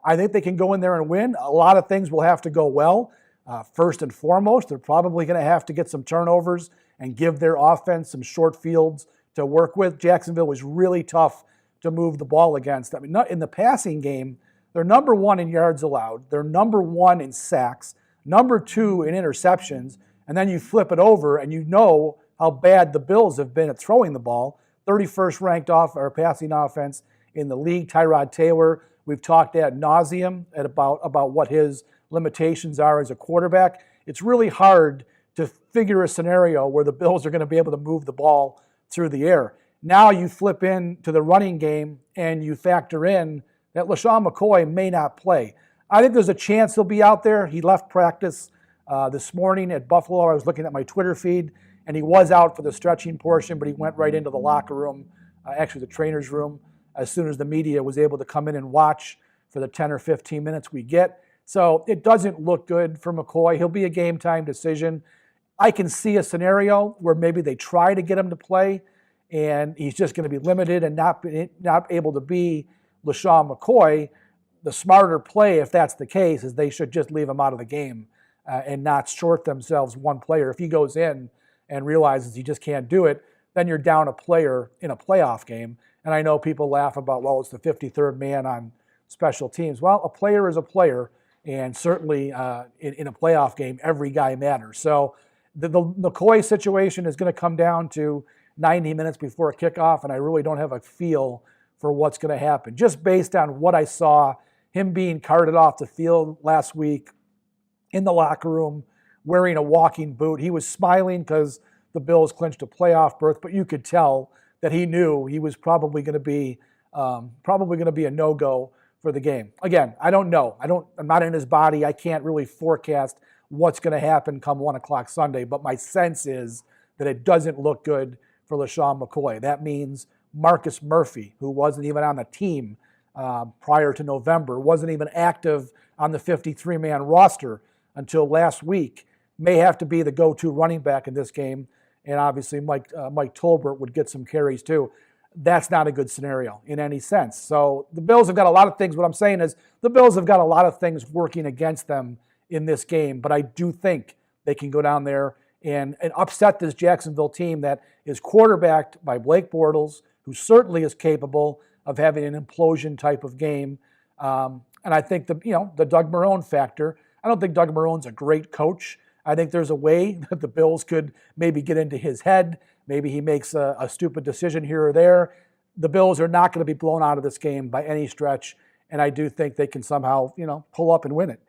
I think they can go in there and win. A lot of things will have to go well. First and foremost, they're probably going to have to get some turnovers and give their offense some short fields to work with. Jacksonville was really tough to move the ball against. I mean, in the passing game, they're number 1 in yards allowed. They're number 1 in sacks, number 2 in interceptions. And then you flip it over and you know how bad the Bills have been at throwing the ball. 31st ranked passing offense in the league. Tyrod Taylor, we've talked ad nauseum about what his limitations are as a quarterback. It's really hard to figure a scenario where the Bills are going to be able to move the ball through the air. Now you flip into the running game and you factor in that LeSean McCoy may not play. I think there's a chance he'll be out there. He left practice this morning at Buffalo. I was looking at my Twitter feed, and he was out for the stretching portion, but he went right into the locker room, actually the trainer's room, as soon as the media was able to come in and watch for the 10 or 15 minutes we get. So it doesn't look good for McCoy. He'll be a game time decision. I can see a scenario where maybe they try to get him to play, and he's just going to be limited and not able to be LeSean McCoy. The smarter play, if that's the case, is they should just leave him out of the game and not short themselves one player. If he goes in and realizes he just can't do it, then you're down a player in a playoff game. And I know people laugh about, well, it's the 53rd man on special teams. Well, a player is a player, and certainly in a playoff game, every guy matters. So the McCoy situation is going to come down to 90 minutes before kickoff, and I really don't have a feel for what's going to happen. Just based on what I saw, him being carted off the field last week in the locker room, wearing a walking boot. He was smiling because the Bills clinched a playoff berth, but you could tell that he knew he was probably going to be a no-go for the game. Again, I don't know. I'm not in his body. I can't really forecast what's going to happen come 1 o'clock Sunday, but my sense is that it doesn't look good for LeSean McCoy. That means Marcus Murphy, who wasn't even on the team prior to November, wasn't even active on the 53-man roster until last week, may have to be the go-to running back in this game. And obviously Mike Tolbert would get some carries too. That's not a good scenario in any sense. So the Bills have got a lot of things. What I'm saying is the Bills have got a lot of things working against them in this game, but I do think they can go down there and upset this Jacksonville team that is quarterbacked by Blake Bortles, who certainly is capable of having an implosion type of game. And I think the Doug Marrone factor. I don't think Doug Marrone's a great coach. I think there's a way that the Bills could maybe get into his head. Maybe he makes a stupid decision here or there. The Bills are not going to be blown out of this game by any stretch, and I do think they can somehow, pull up and win it.